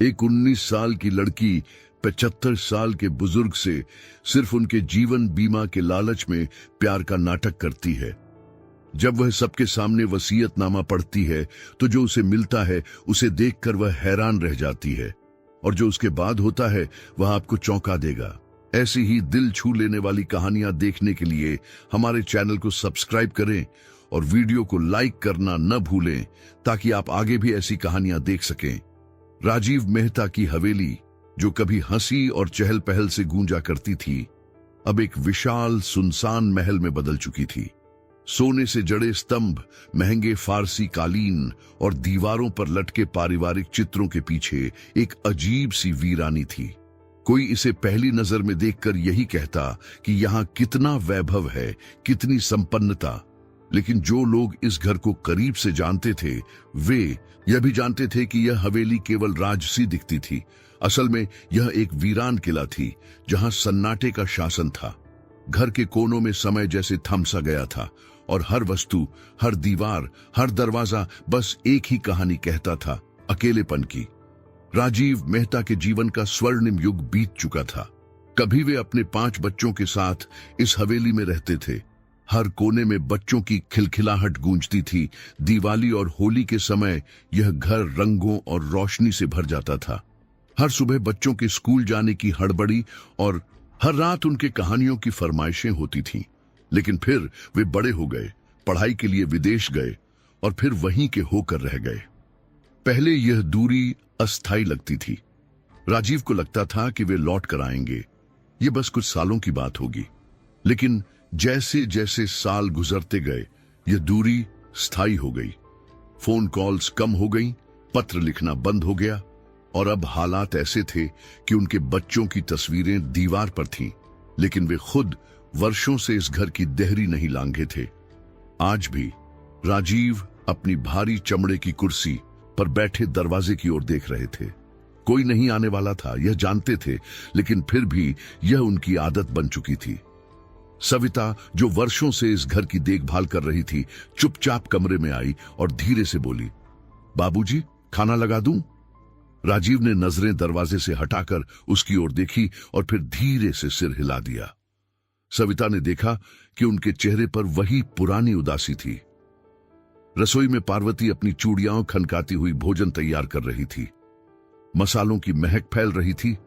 एक 19 साल की लड़की 75 साल के बुजुर्ग से सिर्फ उनके जीवन बीमा के लालच में प्यार का नाटक करती है। जब वह सबके सामने वसीयतनामा पढ़ती है तो जो उसे मिलता है उसे देखकर वह हैरान रह जाती है, और जो उसके बाद होता है वह आपको चौंका देगा। ऐसी ही दिल छू लेने वाली कहानियां देखने के लिए हमारे चैनल को सब्सक्राइब करें और वीडियो को लाइक करना न भूलें, ताकि आप आगे भी ऐसी कहानियां देख सकें। राजीव मेहता की हवेली, जो कभी हंसी और चहल पहल से गूंजा करती थी, अब एक विशाल सुनसान महल में बदल चुकी थी। सोने से जड़े स्तंभ, महंगे फारसी कालीन और दीवारों पर लटके पारिवारिक चित्रों के पीछे एक अजीब सी वीरानी थी। कोई इसे पहली नजर में देखकर यही कहता कि यहाँ कितना वैभव है, कितनी संपन्नता। लेकिन जो लोग इस घर को करीब से जानते थे, वे यह भी जानते थे कि यह हवेली केवल राजसी दिखती थी। असल में यह एक वीरान किला थी, जहां सन्नाटे का शासन था। घर के कोनों में समय जैसे थम सा गया था, और हर वस्तु, हर दीवार, हर दरवाजा बस एक ही कहानी कहता था, अकेलेपन की। राजीव मेहता के जीवन का स्वर्णिम युग बीत चुका था। कभी वे अपने 5 बच्चों के साथ इस हवेली में रहते थे। हर कोने में बच्चों की खिलखिलाहट गूंजती थी। दिवाली और होली के समय यह घर रंगों और रोशनी से भर जाता था। हर सुबह बच्चों के स्कूल जाने की हड़बड़ी और हर रात उनके कहानियों की फरमाइशें होती थीं। लेकिन फिर वे बड़े हो गए, पढ़ाई के लिए विदेश गए और फिर वहीं के होकर रह गए। पहले यह दूरी अस्थायी लगती थी। राजीव को लगता था कि वे लौट कर आएंगे, ये बस कुछ सालों की बात होगी। लेकिन जैसे जैसे साल गुजरते गए, यह दूरी स्थायी हो गई। फोन कॉल्स कम हो गई, पत्र लिखना बंद हो गया, और अब हालात ऐसे थे कि उनके बच्चों की तस्वीरें दीवार पर थीं, लेकिन वे खुद वर्षों से इस घर की देहरी नहीं लांघे थे। आज भी राजीव अपनी भारी चमड़े की कुर्सी पर बैठे दरवाजे की ओर देख रहे थे। कोई नहीं आने वाला था, यह जानते थे, लेकिन फिर भी यह उनकी आदत बन चुकी थी। सविता, जो वर्षों से इस घर की देखभाल कर रही थी, चुपचाप कमरे में आई और धीरे से बोली, बाबूजी, खाना लगा दूं? राजीव ने नजरें दरवाजे से हटाकर उसकी ओर देखी और फिर धीरे से सिर हिला दिया। सविता ने देखा कि उनके चेहरे पर वही पुरानी उदासी थी। रसोई में पार्वती अपनी चूड़ियां खनकाती हुई भोजन तैयार कर रही थी। मसालों की महक फैल रही थी,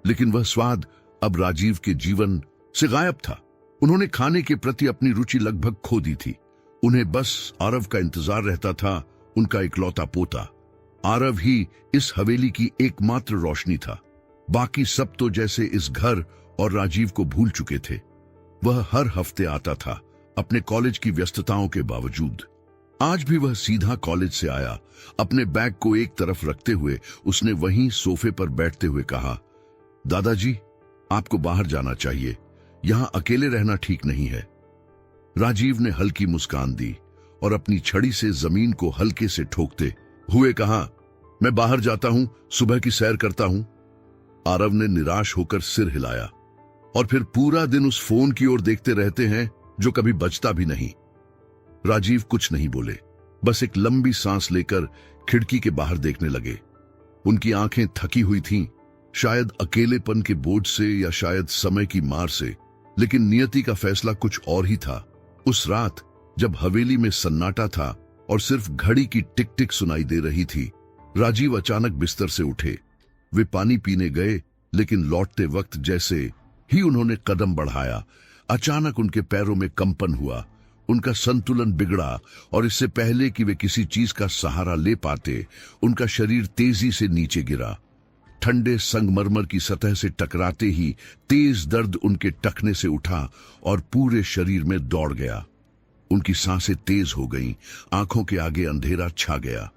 लेकिन वह स्वाद अब राजीव के जीवन से गायब था। उन्होंने खाने के प्रति अपनी रुचि लगभग खो दी थी। उन्हें बस आरव का इंतजार रहता था, उनका इकलौता पोता। आरव ही इस हवेली की एकमात्र रोशनी था। बाकी सब तो जैसे इस घर और राजीव को भूल चुके थे। वह हर हफ्ते आता था, अपने कॉलेज की व्यस्तताओं के बावजूद। आज भी वह सीधा कॉलेज से आया। अपने बैग को एक तरफ रखते हुए उसने वहीं सोफे पर बैठते हुए कहा, दादाजी, आपको बाहर जाना चाहिए, यहां अकेले रहना ठीक नहीं है। राजीव ने हल्की मुस्कान दी और अपनी छड़ी से जमीन को हल्के से ठोकते हुए कहा, मैं बाहर जाता हूं, सुबह की सैर करता हूं। आरव ने निराश होकर सिर हिलाया, और फिर पूरा दिन उस फोन की ओर देखते रहते हैं जो कभी बजता भी नहीं। राजीव कुछ नहीं बोले, बस एक लंबी सांस लेकर खिड़की के बाहर देखने लगे। उनकी आंखें थकी हुई थीं, शायद अकेलेपन के बोझ से या शायद समय की मार से, लेकिन नियति का फैसला कुछ और ही था। उस रात जब हवेली में सन्नाटा था और सिर्फ घड़ी की टिक टिक सुनाई दे रही थी, राजीव अचानक बिस्तर से उठे। वे पानी पीने गए, लेकिन लौटते वक्त जैसे ही उन्होंने कदम बढ़ाया, अचानक उनके पैरों में कंपन हुआ। उनका संतुलन बिगड़ा और इससे पहले कि वे किसी चीज का सहारा ले पाते, उनका शरीर तेजी से नीचे गिरा। ठंडे संगमरमर की सतह से टकराते ही तेज दर्द उनके टखने से उठा और पूरे शरीर में दौड़ गया। उनकी सांसें तेज हो गईं, आंखों के आगे अंधेरा छा गया।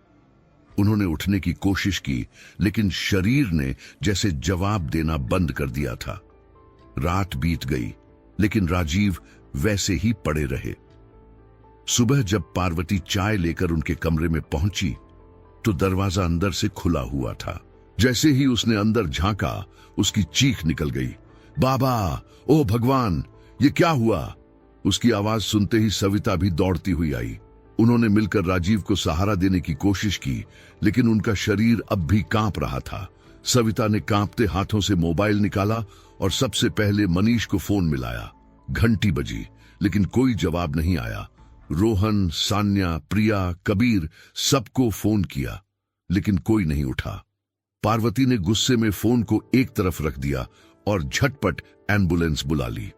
उन्होंने उठने की कोशिश की, लेकिन शरीर ने जैसे जवाब देना बंद कर दिया था। रात बीत गई, लेकिन राजीव वैसे ही पड़े रहे। सुबह जब पार्वती चाय लेकर उनके कमरे में पहुंची, तो दरवाजा अंदर से खुला हुआ था। जैसे ही उसने अंदर झांका, उसकी चीख निकल गई, बाबा, ओ भगवान, ये क्या हुआ? उसकी आवाज सुनते ही सविता भी दौड़ती हुई आई। उन्होंने मिलकर राजीव को सहारा देने की कोशिश की, लेकिन उनका शरीर अब भी कांप रहा था। सविता ने कांपते हाथों से मोबाइल निकाला और सबसे पहले मनीष को फोन मिलाया। घंटी बजी, लेकिन कोई जवाब नहीं आया। रोहन, सान्या, प्रिया, कबीर सबको फोन किया, लेकिन कोई नहीं उठा। पार्वती ने गुस्से में फोन को एक तरफ रख दिया और झटपट एम्बुलेंस बुला ली।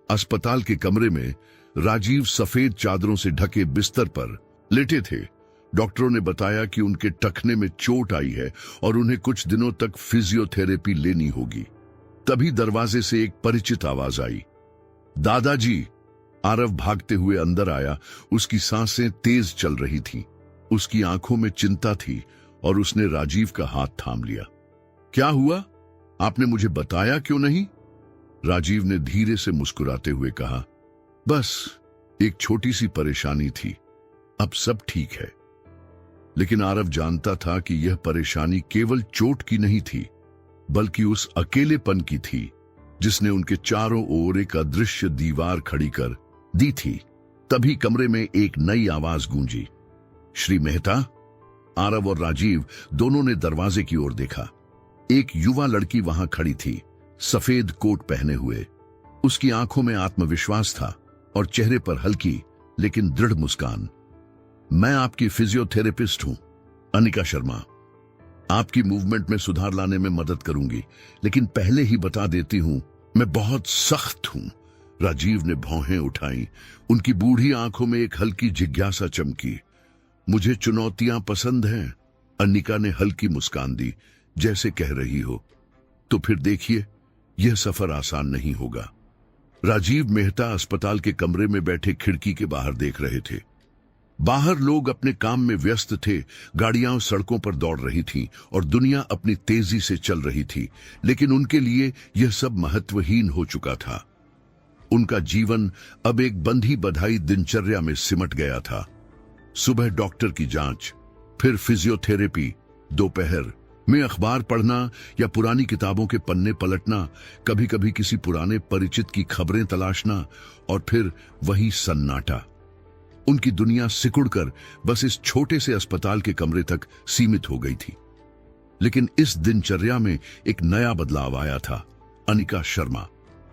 अस्पताल के कमरे में राजीव सफेद चादरों से ढके बिस्तर पर लेटे थे। डॉक्टरों ने बताया कि उनके टखने में चोट आई है और उन्हें कुछ दिनों तक फिजियोथेरेपी लेनी होगी। तभी दरवाजे से एक परिचित आवाज आई, दादाजी। आरव भागते हुए अंदर आया। उसकी सांसें तेज चल रही थीं। उसकी आंखों में चिंता थी और उसने राजीव का हाथ थाम लिया। क्या हुआ? आपने मुझे बताया क्यों नहीं? राजीव ने धीरे से मुस्कुराते हुए कहा, बस एक छोटी सी परेशानी थी, अब सब ठीक है। लेकिन आरव जानता था कि यह परेशानी केवल चोट की नहीं थी, बल्कि उस अकेलेपन की थी जिसने उनके चारों ओर एक अदृश्य दीवार खड़ी कर दी थी। तभी कमरे में एक नई आवाज गूंजी, श्री मेहता। आरव और राजीव दोनों ने दरवाजे की ओर देखा। एक युवा लड़की वहां खड़ी थी, सफेद कोट पहने हुए। उसकी आंखों में आत्मविश्वास था और चेहरे पर हल्की लेकिन दृढ़ मुस्कान। मैं आपकी फिजियोथेरेपिस्ट हूं, अनिका शर्मा। आपकी मूवमेंट में सुधार लाने में मदद करूंगी, लेकिन पहले ही बता देती हूं, मैं बहुत सख्त हूं। राजीव ने भौहें उठाई। उनकी बूढ़ी आंखों में एक हल्की जिज्ञासा चमकी। मुझे चुनौतियां पसंद हैं। अनिका ने हल्की मुस्कान दी, जैसे कह रही हो, तो फिर देखिए, यह सफर आसान नहीं होगा। राजीव मेहता अस्पताल के कमरे में बैठे खिड़की के बाहर देख रहे थे। बाहर लोग अपने काम में व्यस्त थे, गाड़ियां सड़कों पर दौड़ रही थीं और दुनिया अपनी तेजी से चल रही थी, लेकिन उनके लिए यह सब महत्वहीन हो चुका था। उनका जीवन अब एक बंधी बधाई दिनचर्या में सिमट गया था। सुबह डॉक्टर की जांच, फिर फिजियोथेरेपी, दोपहर में अखबार पढ़ना या पुरानी किताबों के पन्ने पलटना, कभी कभी किसी पुराने परिचित की खबरें तलाशना, और फिर वही सन्नाटा। उनकी दुनिया सिकुड़कर बस इस छोटे से अस्पताल के कमरे तक सीमित हो गई थी। लेकिन इस दिनचर्या में एक नया बदलाव आया था। अनिका शर्मा।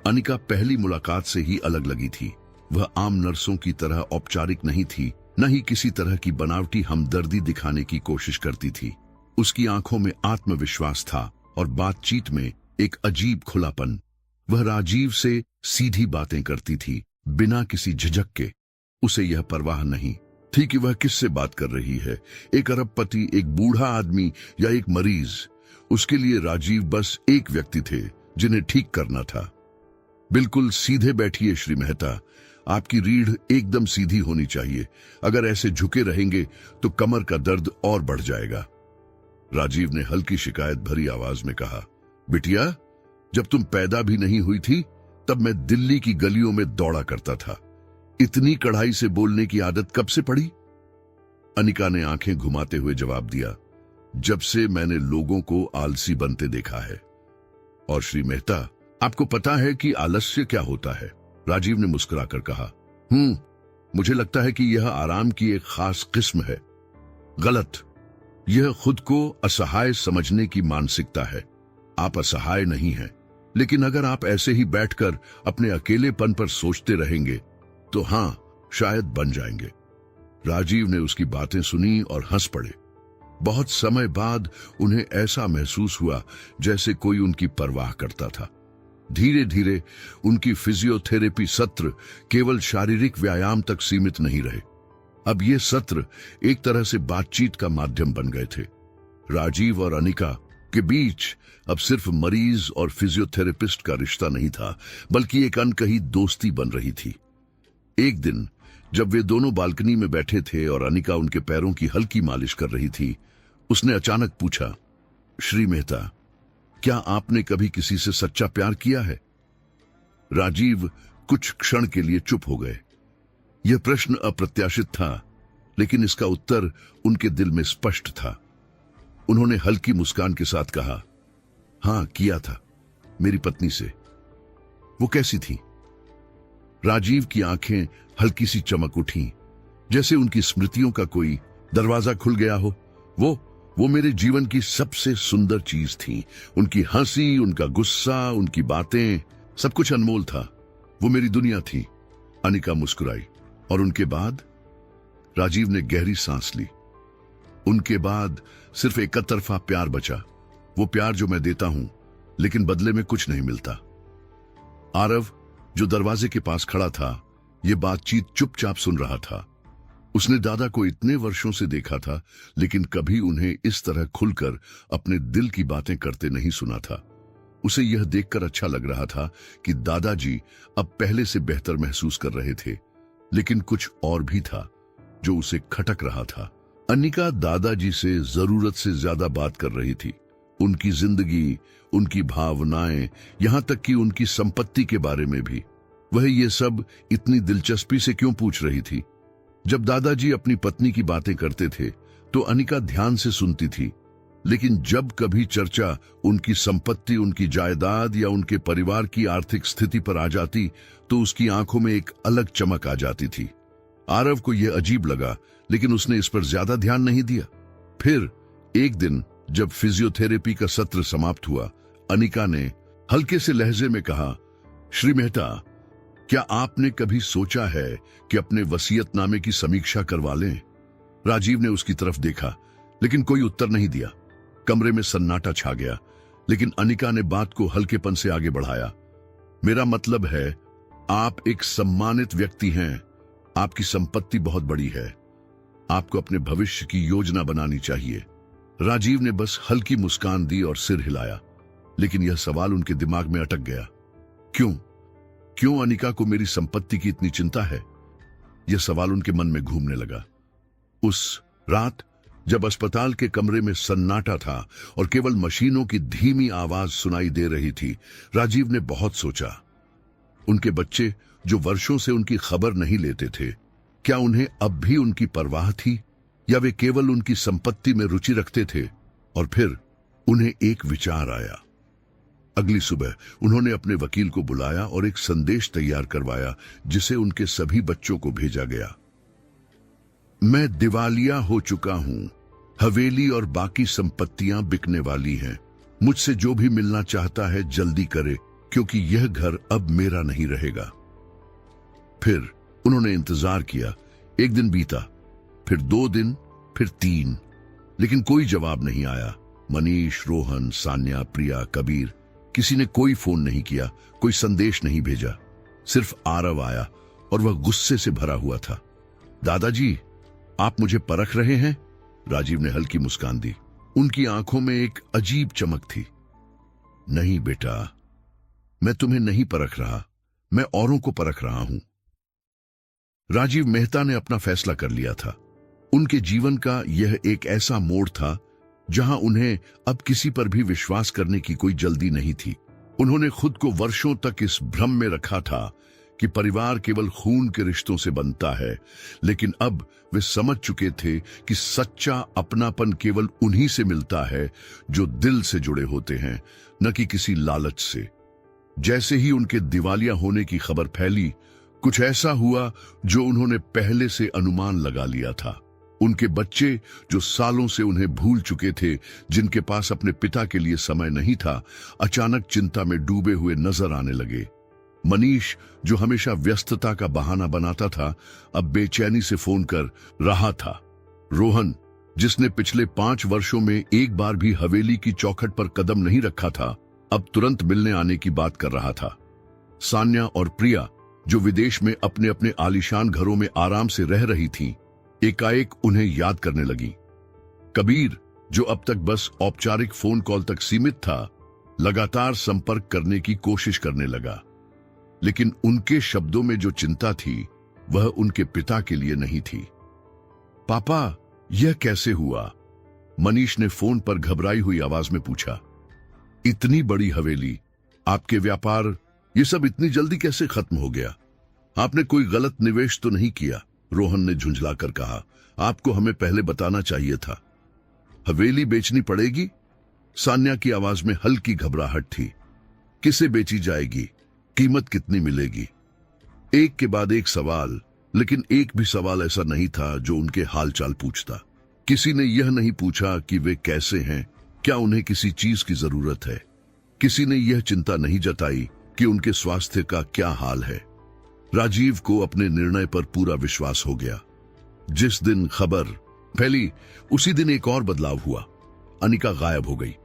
अनिका पहली मुलाकात से ही अलग लगी थी। वह आम नर्सों की तरह औपचारिक नहीं थी, न ही किसी तरह की बनावटी हमदर्दी दिखाने की कोशिश करती थी। उसकी आंखों में आत्मविश्वास था और बातचीत में एक अजीब खुलापन। वह राजीव से सीधी बातें करती थी, बिना किसी झिझक के। उसे यह परवाह नहीं थी कि वह किससे बात कर रही है, एक अरबपति, एक बूढ़ा आदमी या एक मरीज। उसके लिए राजीव बस एक व्यक्ति थे जिन्हें ठीक करना था। बिल्कुल सीधे बैठिए श्री मेहता, आपकी रीढ़ एकदम सीधी होनी चाहिए। अगर ऐसे झुके रहेंगे तो कमर का दर्द और बढ़ जाएगा। राजीव ने हल्की शिकायत भरी आवाज में कहा, बिटिया, जब तुम पैदा भी नहीं हुई थी तब मैं दिल्ली की गलियों में दौड़ा करता था। इतनी कड़ाई से बोलने की आदत कब से पड़ी? अनिका ने आंखें घुमाते हुए जवाब दिया, जब से मैंने लोगों को आलसी बनते देखा है। और श्री मेहता, आपको पता है कि आलस्य क्या होता है? राजीव ने मुस्कुराकर कहा, मुझे लगता है कि यह आराम की एक खास किस्म है। गलत। यह खुद को असहाय समझने की मानसिकता है। आप असहाय नहीं हैं, लेकिन अगर आप ऐसे ही बैठकर अपने अकेलेपन पर सोचते रहेंगे तो हां, शायद बन जाएंगे। राजीव ने उसकी बातें सुनी और हंस पड़े। बहुत समय बाद उन्हें ऐसा महसूस हुआ जैसे कोई उनकी परवाह करता था। धीरे धीरे उनकी फिजियोथेरेपी सत्र केवल शारीरिक व्यायाम तक सीमित नहीं रहे। अब ये सत्र एक तरह से बातचीत का माध्यम बन गए थे। राजीव और अनिका के बीच अब सिर्फ मरीज और फिजियोथेरेपिस्ट का रिश्ता नहीं था, बल्कि एक अनकही दोस्ती बन रही थी। एक दिन जब वे दोनों बालकनी में बैठे थे और अनिका उनके पैरों की हल्की मालिश कर रही थी, उसने अचानक पूछा, श्री मेहता, क्या आपने कभी किसी से सच्चा प्यार किया है? राजीव कुछ क्षण के लिए चुप हो गए। यह प्रश्न अप्रत्याशित था, लेकिन इसका उत्तर उनके दिल में स्पष्ट था। उन्होंने हल्की मुस्कान के साथ कहा, हां, किया था, मेरी पत्नी से। वो कैसी थी? राजीव की आंखें हल्की सी चमक उठी, जैसे उनकी स्मृतियों का कोई दरवाजा खुल गया हो। वो मेरे जीवन की सबसे सुंदर चीज थी। उनकी हंसी, उनका गुस्सा, उनकी बातें, सब कुछ अनमोल था। वो मेरी दुनिया थी। अनिका मुस्कुराई। और उनके बाद? राजीव ने गहरी सांस ली। उनके बाद सिर्फ एक तरफा प्यार बचा। वो प्यार जो मैं देता हूं, लेकिन बदले में कुछ नहीं मिलता। आरव, जो दरवाजे के पास खड़ा था, ये बातचीत चुपचाप सुन रहा था। उसने दादा को इतने वर्षों से देखा था, लेकिन कभी उन्हें इस तरह खुलकर अपने दिल की बातें करते नहीं सुना था। उसे यह देखकर अच्छा लग रहा था कि दादाजी अब पहले से बेहतर महसूस कर रहे थे, लेकिन कुछ और भी था जो उसे खटक रहा था। अनिका दादाजी से जरूरत से ज्यादा बात कर रही थी। उनकी जिंदगी, उनकी भावनाएं, यहां तक कि उनकी संपत्ति के बारे में भी। वह ये सब इतनी दिलचस्पी से क्यों पूछ रही थी? जब दादाजी अपनी पत्नी की बातें करते थे तो अनिका ध्यान से सुनती थी, लेकिन जब कभी चर्चा उनकी संपत्ति, उनकी जायदाद या उनके परिवार की आर्थिक स्थिति पर आ जाती तो उसकी आंखों में एक अलग चमक आ जाती थी। आरव को यह अजीब लगा, लेकिन उसने इस पर ज्यादा ध्यान नहीं दिया। फिर एक दिन जब फिजियोथेरेपी का सत्र समाप्त हुआ, अनिका ने हल्के से लहजे में कहा, श्री मेहता, क्या आपने कभी सोचा है कि अपने वसीयतनामे की समीक्षा करवा लें? राजीव ने उसकी तरफ देखा, लेकिन कोई उत्तर नहीं दिया। कमरे में सन्नाटा छा गया, लेकिन अनिका ने बात को हल्केपन से आगे बढ़ाया। मेरा मतलब है, आप एक सम्मानित व्यक्ति हैं। आपकी संपत्ति बहुत बड़ी है। आपको अपने भविष्य की योजना बनानी चाहिए। राजीव ने बस हल्की मुस्कान दी और सिर हिलाया, लेकिन यह सवाल उनके दिमाग में अटक गया। क्यों अनिका को मेरी संपत्ति की इतनी चिंता है? यह सवाल उनके मन में घूमने लगा। उस रात जब अस्पताल के कमरे में सन्नाटा था और केवल मशीनों की धीमी आवाज सुनाई दे रही थी, राजीव ने बहुत सोचा। उनके बच्चे जो वर्षों से उनकी खबर नहीं लेते थे, क्या उन्हें अब भी उनकी परवाह थी, या वे केवल उनकी संपत्ति में रुचि रखते थे? और फिर उन्हें एक विचार आया। अगली सुबह उन्होंने अपने वकील को बुलाया और एक संदेश तैयार करवाया, जिसे उनके सभी बच्चों को भेजा गया। मैं दिवालिया हो चुका हूं। हवेली और बाकी संपत्तियां बिकने वाली हैं। मुझसे जो भी मिलना चाहता है जल्दी करे, क्योंकि यह घर अब मेरा नहीं रहेगा। फिर उन्होंने इंतजार किया। एक दिन बीता, फिर 2 दिन, फिर 3, लेकिन कोई जवाब नहीं आया। मनीष, रोहन, सान्या, प्रिया, कबीर, किसी ने कोई फोन नहीं किया, कोई संदेश नहीं भेजा। सिर्फ आरव आया और वह गुस्से से भरा हुआ था। दादाजी, आप मुझे परख रहे हैं? राजीव ने हल्की मुस्कान दी। उनकी आंखों में एक अजीब चमक थी। नहीं बेटा, मैं तुम्हें नहीं परख रहा, मैं औरों को परख रहा हूं। राजीव मेहता ने अपना फैसला कर लिया था। उनके जीवन का यह एक ऐसा मोड़ था जहां उन्हें अब किसी पर भी विश्वास करने की कोई जल्दी नहीं थी। उन्होंने खुद को वर्षों तक इस भ्रम में रखा था कि परिवार केवल खून के रिश्तों से बनता है, लेकिन अब वे समझ चुके थे कि सच्चा अपनापन केवल उन्हीं से मिलता है जो दिल से जुड़े होते हैं, न कि किसी लालच से। जैसे ही उनके दिवालिया होने की खबर फैली, कुछ ऐसा हुआ जो उन्होंने पहले से अनुमान लगा लिया था। उनके बच्चे जो सालों से उन्हें भूल चुके थे, जिनके पास अपने पिता के लिए समय नहीं था, अचानक चिंता में डूबे हुए नजर आने लगे। मनीष, जो हमेशा व्यस्तता का बहाना बनाता था, अब बेचैनी से फोन कर रहा था। रोहन, जिसने पिछले 5 वर्षों में एक बार भी हवेली की चौखट पर कदम नहीं रखा था, अब तुरंत मिलने आने की बात कर रहा था। सान्या और प्रिया, जो विदेश में अपने अपने आलीशान घरों में आराम से रह रही थीं, एकाएक उन्हें याद करने लगी। कबीर, जो अब तक बस औपचारिक फोन कॉल तक सीमित था, लगातार संपर्क करने की कोशिश करने लगा। लेकिन उनके शब्दों में जो चिंता थी, वह उनके पिता के लिए नहीं थी। पापा, यह कैसे हुआ? मनीष ने फोन पर घबराई हुई आवाज में पूछा। इतनी बड़ी हवेली, आपके व्यापार, ये सब इतनी जल्दी कैसे खत्म हो गया? आपने कोई गलत निवेश तो नहीं किया? रोहन ने झुंझलाकर कहा। आपको हमें पहले बताना चाहिए था। हवेली बेचनी पड़ेगी? सान्या की आवाज में हल्की घबराहट थी। किसे बेची जाएगी? कीमत कितनी मिलेगी? एक के बाद एक सवाल लेकिन एक भी सवाल ऐसा नहीं था जो उनके हालचाल पूछता। किसी ने यह नहीं पूछा कि वे कैसे हैं, क्या उन्हें किसी चीज की जरूरत है। किसी ने यह चिंता नहीं जताई कि उनके स्वास्थ्य का क्या हाल है। राजीव को अपने निर्णय पर पूरा विश्वास हो गया। जिस दिन खबर फैली उसी दिन एक और बदलाव हुआ। अनिका गायब हो गई।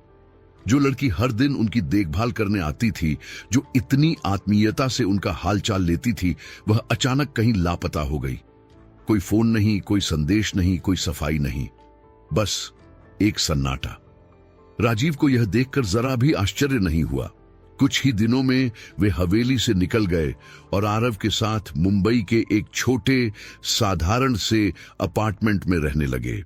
जो लड़की हर दिन उनकी देखभाल करने आती थी, जो इतनी आत्मीयता से उनका हालचाल लेती थी, वह अचानक कहीं लापता हो गई। कोई फोन नहीं, कोई संदेश नहीं, कोई सफाई नहीं, बस एक सन्नाटा। राजीव को यह देखकर जरा भी आश्चर्य नहीं हुआ। कुछ ही दिनों में वे हवेली से निकल गए और आरव के साथ मुंबई के एक छोटे साधारण से अपार्टमेंट में रहने लगे।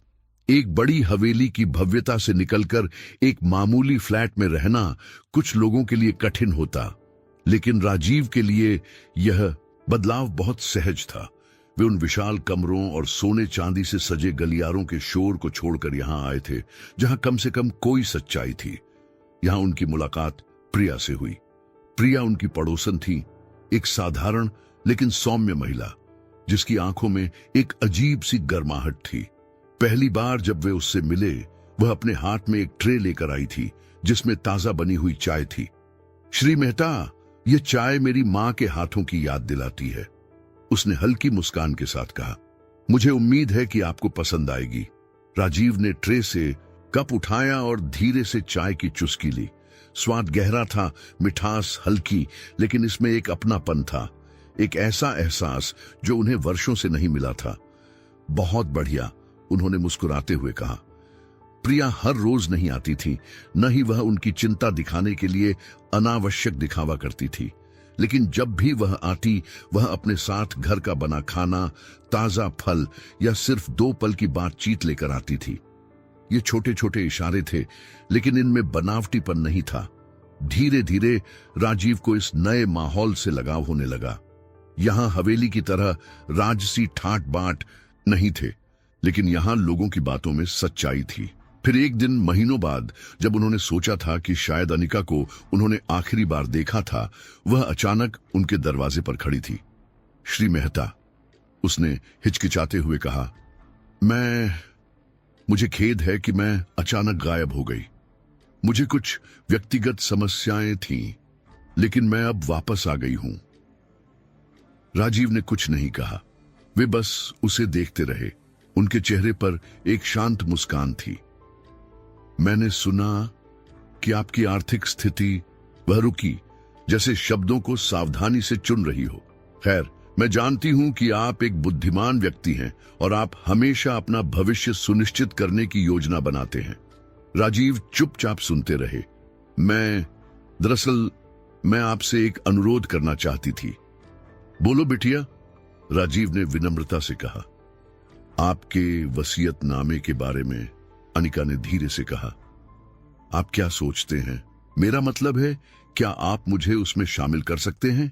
एक बड़ी हवेली की भव्यता से निकलकर एक मामूली फ्लैट में रहना कुछ लोगों के लिए कठिन होता, लेकिन राजीव के लिए यह बदलाव बहुत सहज था। वे उन विशाल कमरों और सोने चांदी से सजे गलियारों के शोर को छोड़कर यहां आए थे, जहां कम से कम कोई सच्चाई थी। यहां उनकी मुलाकात प्रिया से हुई। प्रिया उनकी पड़ोसन थी, एक साधारण लेकिन सौम्य महिला, जिसकी आंखों में एक अजीब सी गर्माहट थी। पहली बार जब वे उससे मिले, वह अपने हाथ में एक ट्रे लेकर आई थी जिसमें ताजा बनी हुई चाय थी। श्री मेहता, यह चाय मेरी मां के हाथों की याद दिलाती है, उसने हल्की मुस्कान के साथ कहा। मुझे उम्मीद है कि आपको पसंद आएगी। राजीव ने ट्रे से कप उठाया और धीरे से चाय की चुस्की ली। स्वाद गहरा था, मिठास हल्की, लेकिन इसमें एक अपनापन था, एक ऐसा एहसास जो उन्हें वर्षों से नहीं मिला था। बहुत बढ़िया, उन्होंने मुस्कुराते हुए कहा। प्रिया हर रोज नहीं आती थी, न ही वह उनकी चिंता दिखाने के लिए अनावश्यक दिखावा करती थी, लेकिन जब भी वह आती, वह अपने साथ घर का बना खाना, ताजा फल या सिर्फ 2 पल की बातचीत लेकर आती थी। ये छोटे छोटे इशारे थे, लेकिन इनमें बनावटीपन नहीं था। धीरे धीरे राजीव को इस नए माहौल से लगाव होने लगा। यहां हवेली की तरह राजसी ठाट बाट नहीं थे, लेकिन यहां लोगों की बातों में सच्चाई थी। फिर एक दिन महीनों बाद, जब उन्होंने सोचा था कि शायद अनिका को उन्होंने आखिरी बार देखा था, वह अचानक उनके दरवाजे पर खड़ी थी। श्री मेहता, उसने हिचकिचाते हुए कहा, मुझे खेद है कि मैं अचानक गायब हो गई। मुझे कुछ व्यक्तिगत समस्याएं थीं, लेकिन मैं अब वापस आ गई हूं। राजीव ने कुछ नहीं कहा। वे बस उसे देखते रहे। उनके चेहरे पर एक शांत मुस्कान थी। मैंने सुना कि आपकी आर्थिक स्थिति, वह रुकी, जैसे शब्दों को सावधानी से चुन रही हो। खैर, मैं जानती हूं कि आप एक बुद्धिमान व्यक्ति हैं और आप हमेशा अपना भविष्य सुनिश्चित करने की योजना बनाते हैं। राजीव चुपचाप सुनते रहे। दरअसल मैं आपसे एक अनुरोध करना चाहती थी। बोलो बिटिया, राजीव ने विनम्रता से कहा। आपके वसीयतनामे के बारे में, अनिका ने धीरे से कहा। आप क्या सोचते हैं? मेरा मतलब है, क्या आप मुझे उसमें शामिल कर सकते हैं?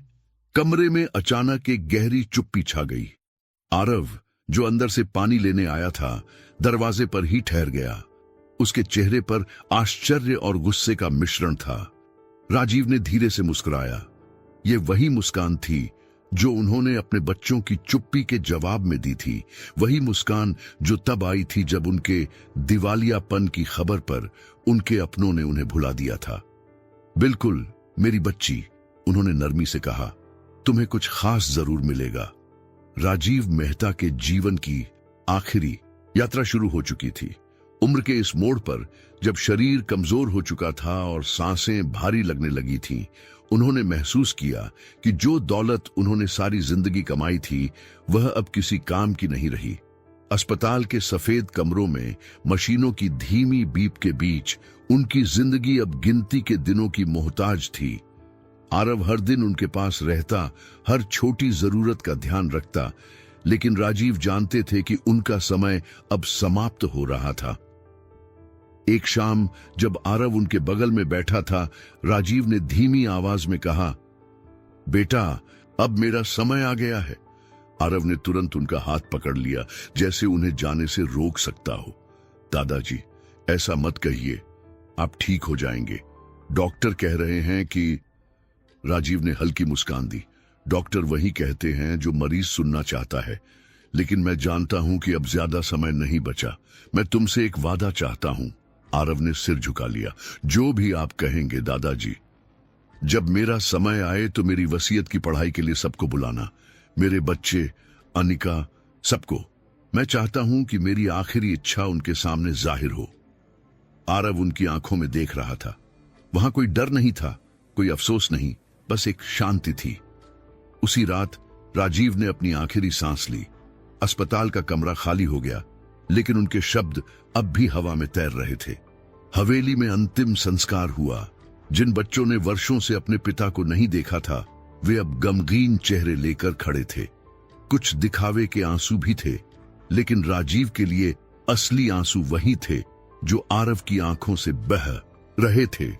कमरे में अचानक एक गहरी चुप्पी छा गई। आरव, जो अंदर से पानी लेने आया था, दरवाजे पर ही ठहर गया। उसके चेहरे पर आश्चर्य और गुस्से का मिश्रण था। राजीव ने धीरे से मुस्कुराया। यह वही मुस्कान थी जो उन्होंने अपने बच्चों की चुप्पी के जवाब में दी थी, वही मुस्कान जो तब आई थी जब उनके दिवालियापन की खबर पर उनके अपनों ने उन्हें भुला दिया था। बिल्कुल मेरी बच्ची, उन्होंने नरमी से कहा, तुम्हें कुछ खास जरूर मिलेगा। राजीव मेहता के जीवन की आखिरी यात्रा शुरू हो चुकी थी। उम्र के इस मोड़ पर, जब शरीर कमजोर हो चुका था और सांसें भारी लगने लगी थीं, उन्होंने महसूस किया कि जो दौलत उन्होंने सारी जिंदगी कमाई थी, वह अब किसी काम की नहीं रही। अस्पताल के सफेद कमरों में मशीनों की धीमी बीप के बीच उनकी जिंदगी अब गिनती के दिनों की मोहताज थी। आरव हर दिन उनके पास रहता, हर छोटी जरूरत का ध्यान रखता, लेकिन राजीव जानते थे कि उनका समय अब समाप्त हो रहा था। एक शाम जब आरव उनके बगल में बैठा था, राजीव ने धीमी आवाज में कहा, बेटा, अब मेरा समय आ गया है। आरव ने तुरंत उनका हाथ पकड़ लिया, जैसे उन्हें जाने से रोक सकता हो। दादाजी, ऐसा मत कहिए, आप ठीक हो जाएंगे। डॉक्टर कह रहे हैं कि। राजीव ने हल्की मुस्कान दी। डॉक्टर वही कहते हैं जो मरीज सुनना चाहता है, लेकिन मैं जानता हूं कि अब ज्यादा समय नहीं बचा। मैं तुमसे एक वादा चाहता हूं। आरव ने सिर झुका लिया। जो भी आप कहेंगे दादाजी। जब मेरा समय आए तो मेरी वसीयत की पढ़ाई के लिए सबको बुलाना, मेरे बच्चे, अनिका, सबको। मैं चाहता हूं कि मेरी आखिरी इच्छा उनके सामने जाहिर हो। आरव उनकी आंखों में देख रहा था। वहां कोई डर नहीं था, कोई अफसोस नहीं, बस एक शांति थी। उसी रात राजीव ने अपनी आखिरी सांस ली। अस्पताल का कमरा खाली हो गया, लेकिन उनके शब्द अब भी हवा में तैर रहे थे। हवेली में अंतिम संस्कार हुआ। जिन बच्चों ने वर्षों से अपने पिता को नहीं देखा था, वे अब गमगीन चेहरे लेकर खड़े थे। कुछ दिखावे के आंसू भी थे, लेकिन राजीव के लिए असली आंसू वही थे जो आरव की आंखों से बह रहे थे।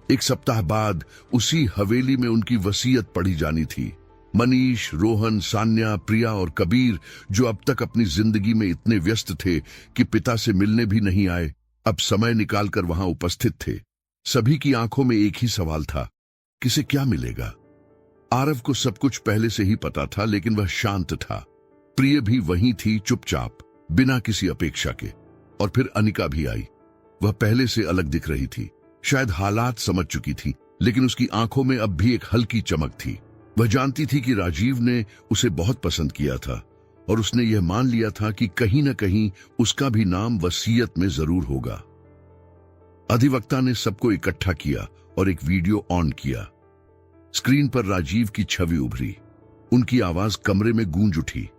एक सप्ताह बाद उसी हवेली में उनकी वसीयत पढ़ी जानी थी। मनीष, रोहन, सान्या, प्रिया और कबीर, जो अब तक अपनी जिंदगी में इतने व्यस्त थे कि पिता से मिलने भी नहीं आए, अब समय निकालकर वहां उपस्थित थे। सभी की आंखों में एक ही सवाल था, किसे क्या मिलेगा? आरव को सब कुछ पहले से ही पता था, लेकिन वह शांत था। प्रिय भी वहीं थी, चुपचाप, बिना किसी अपेक्षा के। और फिर अनिका भी आई। वह पहले से अलग दिख रही थी। शायद हालात समझ चुकी थी, लेकिन उसकी आंखों में अब भी एक हल्की चमक थी। वह जानती थी कि राजीव ने उसे बहुत पसंद किया था, और उसने यह मान लिया था कि कहीं न कहीं उसका भी नाम वसीयत में जरूर होगा। अधिवक्ता ने सबको इकट्ठा किया और एक वीडियो ऑन किया। स्क्रीन पर राजीव की छवि उभरी। उनकी आवाज कमरे में गूंज उठी।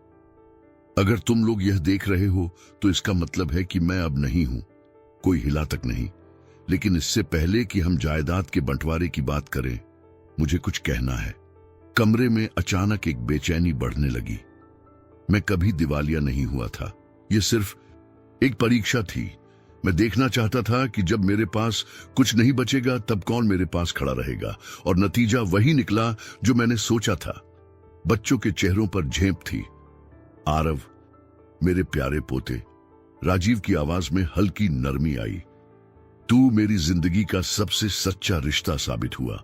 अगर तुम लोग यह देख रहे हो तो इसका मतलब है कि मैं अब नहीं हूं। कोई हिला तक नहीं। लेकिन इससे पहले कि हम जायदाद के बंटवारे की बात करें, मुझे कुछ कहना है। कमरे में अचानक एक बेचैनी बढ़ने लगी। मैं कभी दिवालिया नहीं हुआ था। यह सिर्फ एक परीक्षा थी। मैं देखना चाहता था कि जब मेरे पास कुछ नहीं बचेगा तब कौन मेरे पास खड़ा रहेगा, और नतीजा वही निकला जो मैंने सोचा था। बच्चों के चेहरों पर झेप थी। आरव, मेरे प्यारे पोते, राजीव की आवाज में हल्की नरमी आई। तू मेरी जिंदगी का सबसे सच्चा रिश्ता साबित हुआ।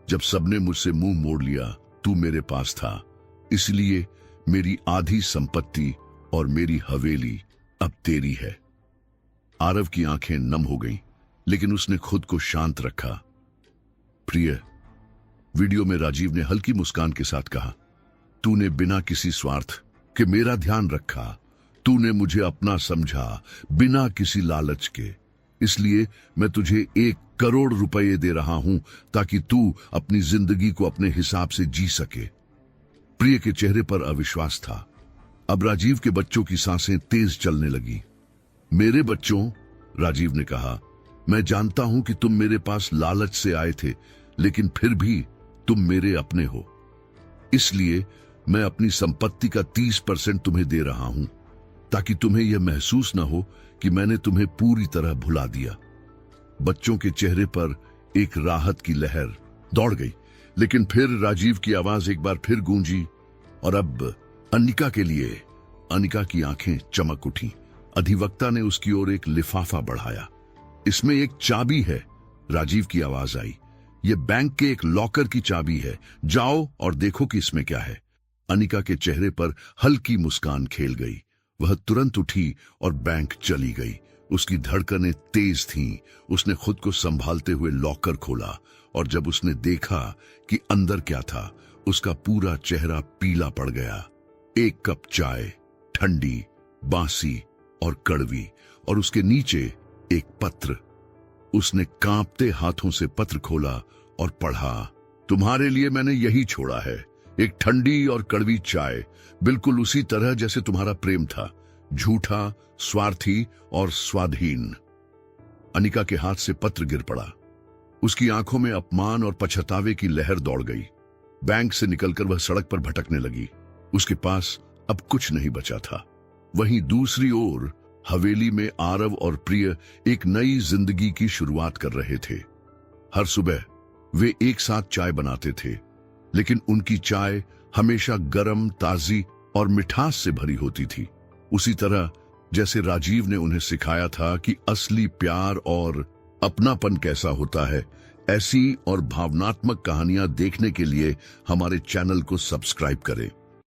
जब सबने मुझसे मुंह मोड़ लिया, तू मेरे पास था। इसलिए मेरी आधी संपत्ति और मेरी हवेली अब तेरी है। आरव की आंखें नम हो गईं, लेकिन उसने खुद को शांत रखा। प्रिय, वीडियो में राजीव ने हल्की मुस्कान के साथ कहा, तूने बिना किसी स्वार्थ के मेरा ध्यान रखा। तूने मुझे अपना समझा, बिना किसी लालच के। इसलिए मैं तुझे 1 करोड़ रुपए दे रहा हूं, ताकि तू अपनी जिंदगी को अपने हिसाब से जी सके। प्रिय के चेहरे पर अविश्वास था। अब राजीव के बच्चों की सांसें तेज चलने लगी। मेरे बच्चों, राजीव ने कहा, मैं जानता हूं कि तुम मेरे पास लालच से आए थे, लेकिन फिर भी तुम मेरे अपने हो। इसलिए मैं अपनी संपत्ति का 30% तुम्हें दे रहा हूं, ताकि तुम्हें यह महसूस न हो कि मैंने तुम्हें पूरी तरह भुला दिया। बच्चों के चेहरे पर एक राहत की लहर दौड़ गई, लेकिन फिर राजीव की आवाज एक बार फिर गूंजी, और अब अनिका के लिए। अनिका की आंखें चमक उठी। अधिवक्ता ने उसकी ओर एक लिफाफा बढ़ाया। इसमें एक चाबी है। राजीव की आवाज आई, यह बैंक के एक लॉकर की चाबी है। जाओ और देखो कि इसमें क्या है। अनिका के चेहरे पर हल्की मुस्कान खेल गई। वह तुरंत उठी और बैंक चली गई। उसकी धड़कनें तेज थीं। उसने खुद को संभालते हुए लॉकर खोला, और जब उसने देखा कि अंदर क्या था, उसका पूरा चेहरा पीला पड़ गया। 1 कप चाय, ठंडी, बासी और कड़वी, और उसके नीचे एक पत्र। उसने कांपते हाथों से पत्र खोला और पढ़ा, तुम्हारे लिए मैंने यही छोड़ा है, एक ठंडी और कड़वी चाय, बिल्कुल उसी तरह जैसे तुम्हारा प्रेम था, झूठा, स्वार्थी और स्वाधीन। अनिका के हाथ से पत्र गिर पड़ा। उसकी आंखों में अपमान और पछतावे की लहर दौड़ गई। बैंक से निकलकर वह सड़क पर भटकने लगी। उसके पास अब कुछ नहीं बचा था। वहीं दूसरी ओर हवेली में आरव और प्रिय एक नई जिंदगी की शुरुआत कर रहे थे। हर सुबह वे एक साथ चाय बनाते थे, लेकिन उनकी चाय हमेशा गर्म, ताजी और मिठास से भरी होती थी। उसी तरह जैसे राजीव ने उन्हें सिखाया था कि असली प्यार और अपनापन कैसा होता है, ऐसी और भावनात्मक कहानियां देखने के लिए हमारे चैनल को सब्सक्राइब करें।